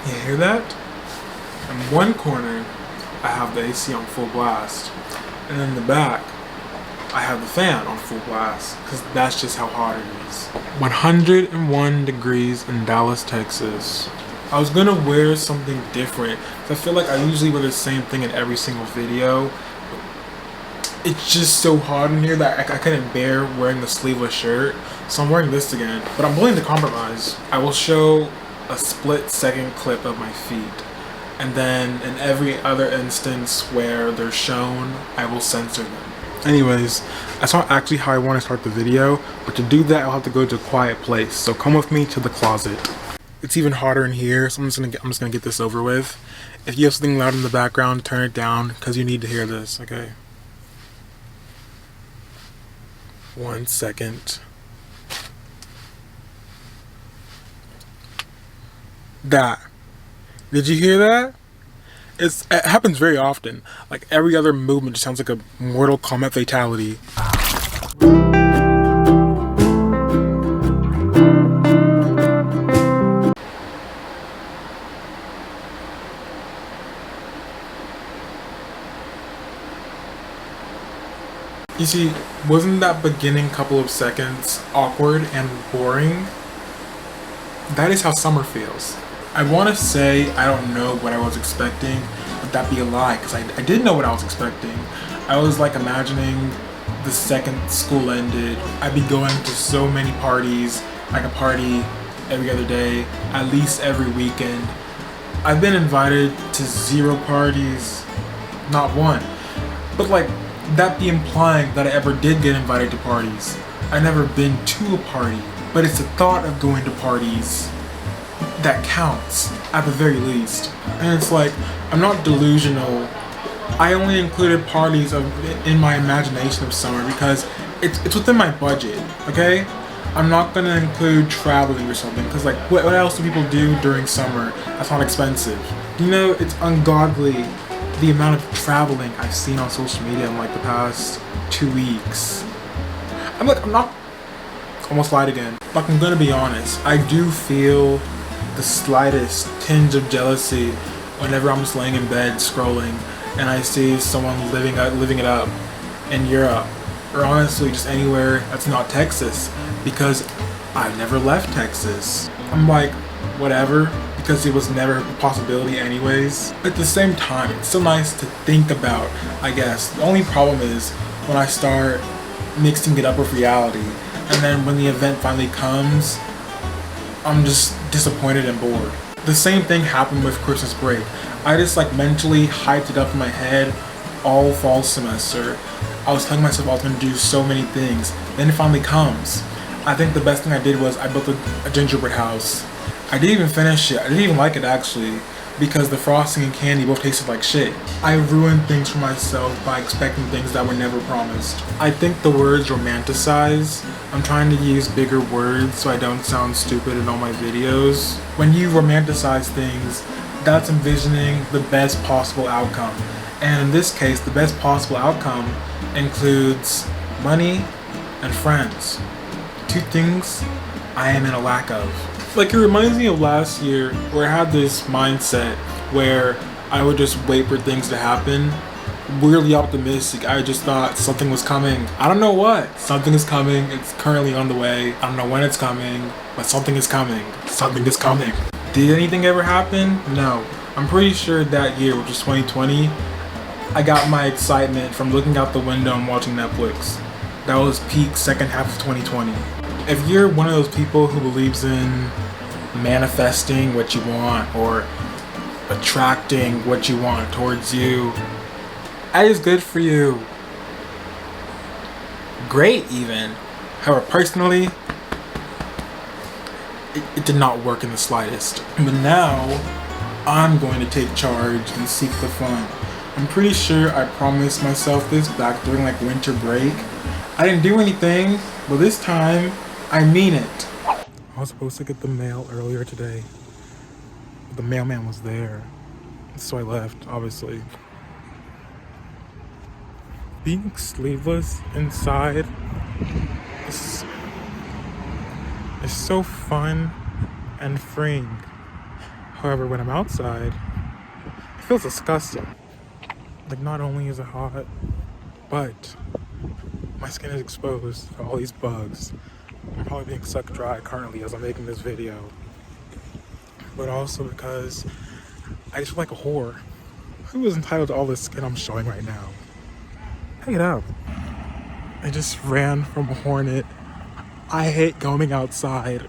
You hear that? In one corner, I have the AC on full blast. And in the back, I have the fan on full blast. Because that's just how hot it is. 101 degrees in Dallas, Texas. I was gonna wear something different. I feel like I usually wear the same thing in every single video. It's just so hot in here that I couldn't bear wearing the sleeveless shirt. So I'm wearing this again. But I'm willing to compromise. I will show a split-second clip of my feet. And then in every other instance where they're shown, I will censor them. Anyways, that's not actually how I want to start the video. But to do that, I'll have to go to a quiet place. So come with me to the closet. It's even hotter in here, so I'm just gonna get this over with. If you have something loud in the background, turn it down because you need to hear this, okay? 1 second. That. Did you hear that? It happens very often. Like every other movement just sounds like a Mortal Kombat fatality. You see, wasn't that beginning couple of seconds awkward and boring? That is how summer feels. I want to say I don't know what I was expecting, but that'd be a lie, because I did know what I was expecting. I was like imagining the second school ended, I'd be going to so many parties, like a party every other day, at least every weekend. I've been invited to 0 parties, not one. But like, that be implying that I ever did get invited to parties. I've never been to a party, but it's the thought of going to parties that counts, at the very least. And it's like, I'm not delusional. I only included parties in my imagination of summer because it's within my budget, okay? I'm not gonna include traveling or something, because like, what else do people do during summer that's not expensive? You know, it's ungodly the amount of traveling I've seen on social media in like the past 2 weeks. I'm not, almost lied again. Like, I'm gonna be honest, I do feel the slightest tinge of jealousy whenever I'm just laying in bed scrolling and I see someone living it up in Europe, or honestly just anywhere that's not Texas, because I never left Texas. I'm like, whatever, because it was never a possibility anyways. At the same time, it's still nice to think about, I guess. The only problem is when I start mixing it up with reality, and then when the event finally comes, I'm just disappointed and bored. The same thing happened with Christmas break. I just like mentally hyped it up in my head all fall semester. I was telling myself I was going to do so many things. Then it finally comes. I think the best thing I did was I built a gingerbread house. I didn't even finish it. I didn't even like it actually, because the frosting and candy both tasted like shit. I ruined things for myself by expecting things that were never promised. I think the words romanticize. I'm trying to use bigger words so I don't sound stupid in all my videos. When you romanticize things, that's envisioning the best possible outcome. And in this case, the best possible outcome includes money and friends. 2 things I am in a lack of. Like, it reminds me of last year where I had this mindset where I would just wait for things to happen. Weirdly optimistic. I just thought something was coming. I don't know what. Something is coming. It's currently on the way. I don't know when it's coming, but something is coming. Something is coming. Did anything ever happen? No. I'm pretty sure that year, which was 2020, I got my excitement from looking out the window and watching Netflix. That was peak second half of 2020. If you're one of those people who believes in manifesting what you want or attracting what you want towards you, that is good for you. Great even. However, personally, it did not work in the slightest. But now, I'm going to take charge and seek the fun. I'm pretty sure I promised myself this back during like winter break. I didn't do anything, but this time, I mean it. I was supposed to get the mail earlier today. The mailman was there, so I left, obviously. Being sleeveless inside is so fun and freeing. However, when I'm outside, it feels disgusting. Like, not only is it hot, but my skin is exposed to all these bugs. I'm probably being sucked dry currently as I'm making this video. But also because I just feel like a whore. Who is entitled to all this skin I'm showing right now? Hang it up. I just ran from a hornet. I hate going outside.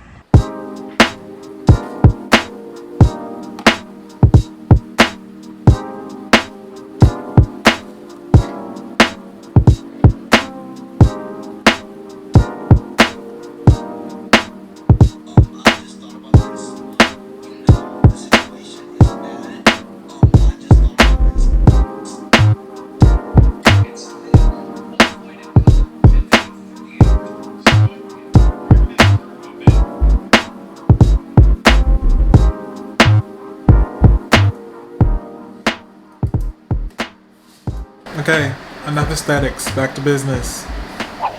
Okay, enough aesthetics, back to business. I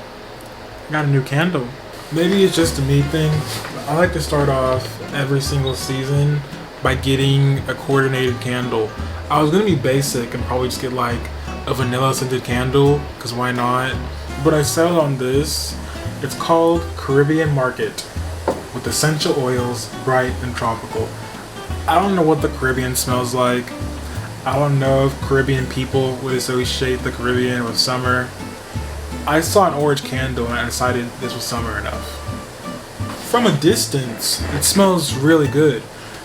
got a new candle. Maybe it's just a me thing, but I like to start off every single season by getting a coordinated candle. I was gonna be basic and probably just get like a vanilla scented candle, cause why not? But I settled on this. It's called Caribbean Market with essential oils, bright and tropical. I don't know what the Caribbean smells like. I don't know if Caribbean people would associate the Caribbean with summer. I saw an orange candle and I decided this was summer enough. From a distance, it smells really good.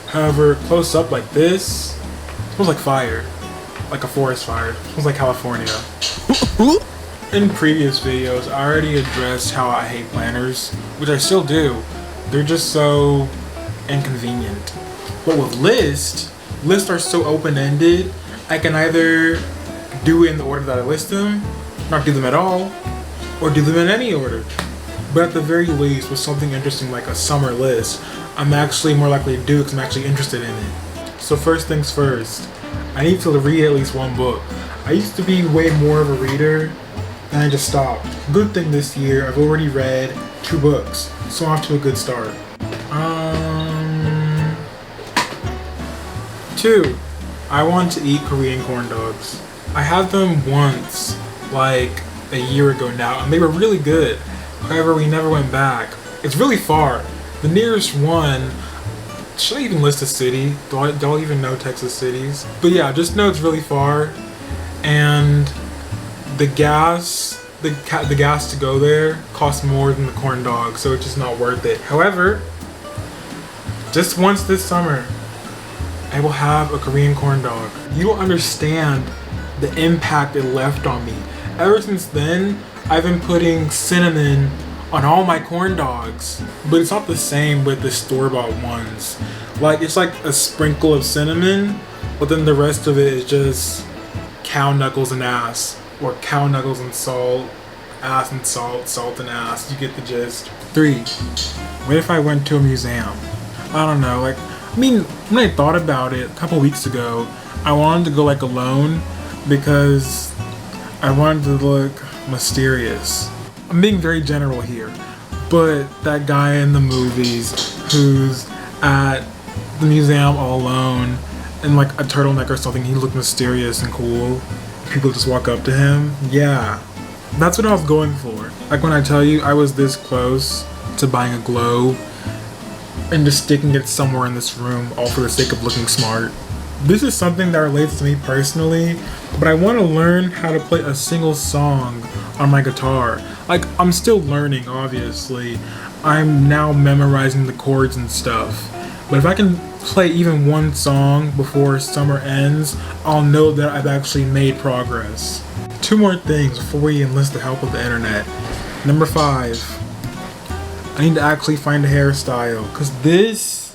However, close up like this, it smells like fire. Like a forest fire. It smells like California. In previous videos, I already addressed how I hate planners, which I still do. They're just so inconvenient. But with lists are so open-ended, I can either do it in the order that I list them, not do them at all, or do them in any order. But at the very least, with something interesting like a summer list, I'm actually more likely to do it because I'm actually interested in it. So first things first, I need to read at least one book. I used to be way more of a reader, and I just stopped. Good thing this year, I've already read 2 books, so I'm off to a good start. 2. I want to eat Korean corn dogs. I had them once, like a year ago now, and they were really good. However, we never went back. It's really far. The nearest one, should I even list a city? Do I even know Texas cities? But yeah, just know it's really far, and the gas to go there costs more than the corn dog, so it's just not worth it. However, just once this summer, I will have a Korean corn dog. You don't understand the impact it left on me. Ever since then, I've been putting cinnamon on all my corn dogs. But it's not the same with the store-bought ones. Like, it's like a sprinkle of cinnamon, but then the rest of it is just cow knuckles and ass. Or cow knuckles and salt, ass and salt and ass. You get the gist. 3. What if I went to a museum? I don't know, like, I mean, when I thought about it a couple weeks ago, I wanted to go like alone because I wanted to look mysterious. I'm being very general here, but that guy in the movies who's at the museum all alone in like a turtleneck or something, he looked mysterious and cool. People just walk up to him. Yeah, that's what I was going for. Like when I tell you I was this close to buying a globe and just sticking it somewhere in this room, all for the sake of looking smart. This is something that relates to me personally, but I want to learn how to play a single song on my guitar. Like, I'm still learning, obviously. I'm now memorizing the chords and stuff. But if I can play even one song before summer ends, I'll know that I've actually made progress. 2 more things before we enlist the help of the internet. Number 5. I need to actually find a hairstyle, because this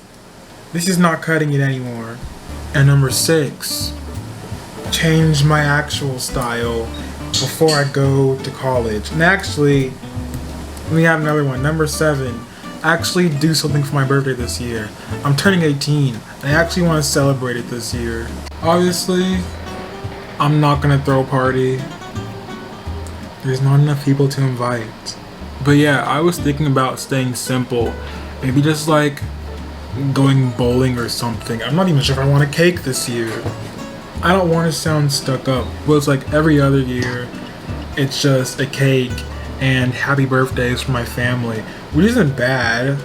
is not cutting it anymore. And number 6, change my actual style before I go to college. And actually, we have another one. Number 7, actually do something for my birthday this year. I'm turning 18, and I actually want to celebrate it this year. Obviously, I'm not gonna throw a party. There's not enough people to invite. But yeah, I was thinking about staying simple. Maybe just like going bowling or something. I'm not even sure if I want a cake this year. I don't want to sound stuck up, but it's like every other year, it's just a cake and happy birthdays for my family, which isn't bad.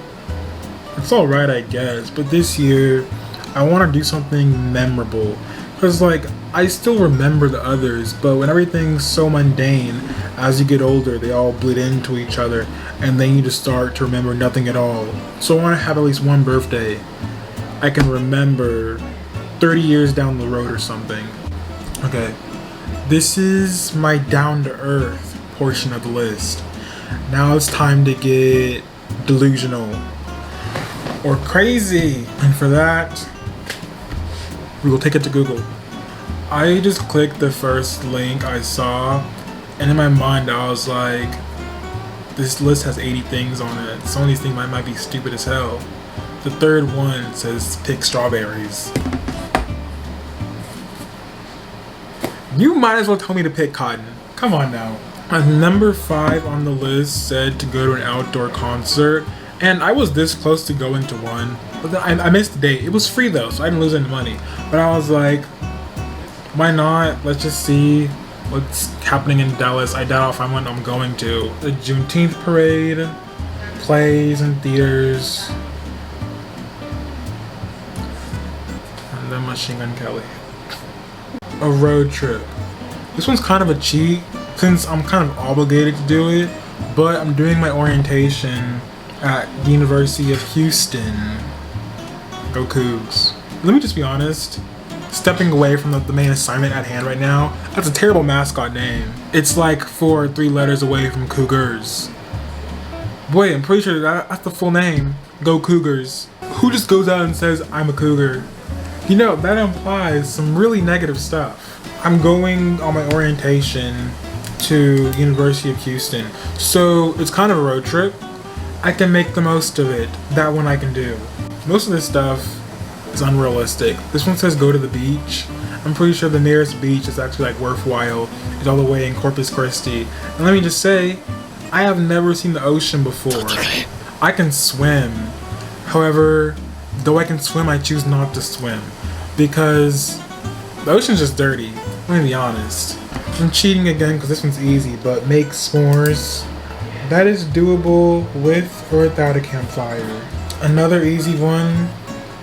It's alright, I guess, but this year, I want to do something memorable. Because, like, I still remember the others, but when everything's so mundane, as you get older, they all bleed into each other, and then you just start to remember nothing at all. So I want to have at least one birthday I can remember 30 years down the road or something. Okay, this is my down-to-earth portion of the list. Now it's time to get delusional or crazy, and for that, we will take it to Google. I just clicked the first link I saw, and in my mind I was like, this list has 80 things on it. Some of these things might be stupid as hell. The third one says pick strawberries. You might as well tell me to pick cotton. Come on now. Number 5 on the list said to go to an outdoor concert, and I was this close to going to one, but then I missed the date. It was free though, so I didn't lose any money. But I was like, why not? Let's just see what's happening in Dallas. I doubt if I'm going to. The Juneteenth parade, plays in theaters, and then Machine Gun Kelly. A road trip. This one's kind of a cheat since I'm kind of obligated to do it, but I'm doing my orientation at the University of Houston. Go Cougs. Let me just be honest. Stepping away from the main assignment at hand right now, that's a terrible mascot name. It's like 4 or 3 letters away from Cougars. Boy, I'm pretty sure that's the full name. Go Cougars. Who just goes out and says, I'm a cougar? You know, that implies some really negative stuff. I'm going on my orientation to University of Houston, so it's kind of a road trip. I can make the most of it. That one I can do. Most of this stuff is unrealistic. This one says go to the beach. I'm pretty sure the nearest beach is actually like worthwhile. It's all the way in Corpus Christi. And let me just say, I have never seen the ocean before. I can swim. However, though I can swim, I choose not to swim because the ocean's just dirty. Let me be honest. I'm cheating again because this one's easy, but make s'mores. That is doable with or without a campfire. Another easy one,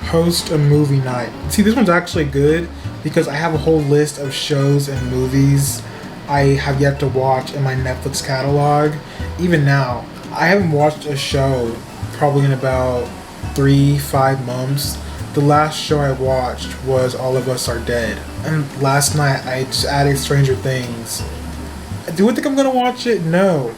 host a movie night. See, this one's actually good because I have a whole list of shows and movies I have yet to watch in my Netflix catalog. Even now, I haven't watched a show probably in about 3-5 months. The last show I watched was All of Us Are Dead. And last night I just added Stranger Things. Do I think I'm gonna watch it? No.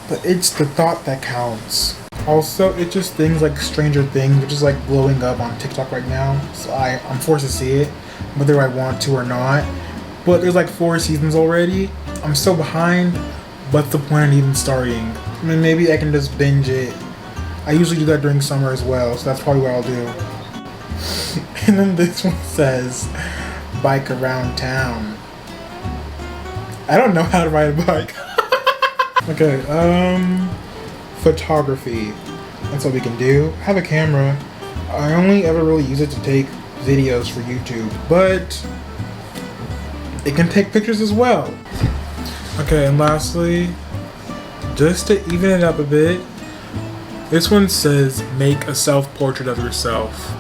But it's the thought that counts. Also, it's just things like Stranger Things, which is like blowing up on TikTok right now. So I'm forced to see it, whether I want to or not. But there's like 4 seasons already. I'm so behind. What's the point in even starting? I mean, maybe I can just binge it. I usually do that during summer as well, so that's probably what I'll do. And then this one says, bike around town. I don't know how to ride a bike. Okay, photography. That's what we can do. I have a camera. I only ever really use it to take videos for YouTube, but it can take pictures as well. Okay, and lastly, just to even it up a bit, this one says make a self-portrait of yourself.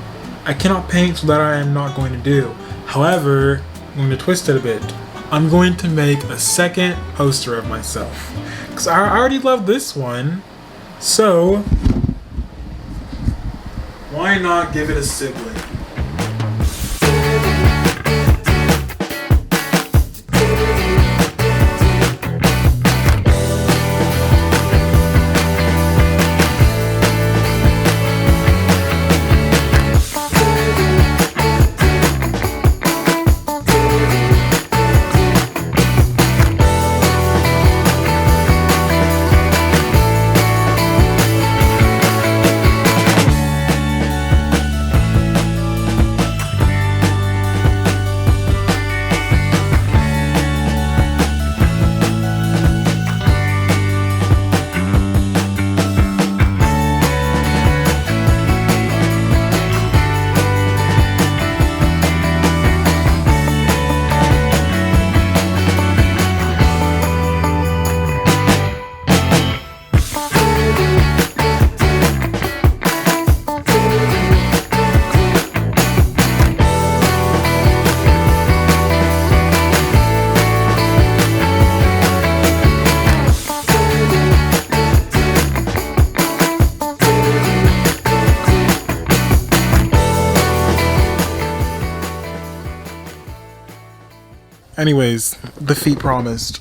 I cannot paint, so that I am not going to do. However, I'm going to twist it a bit. I'm going to make a second poster of myself. Because I already love this one. So, why not give it a sibling? Anyways, the feet promised.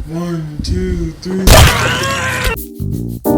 1, 2, 3.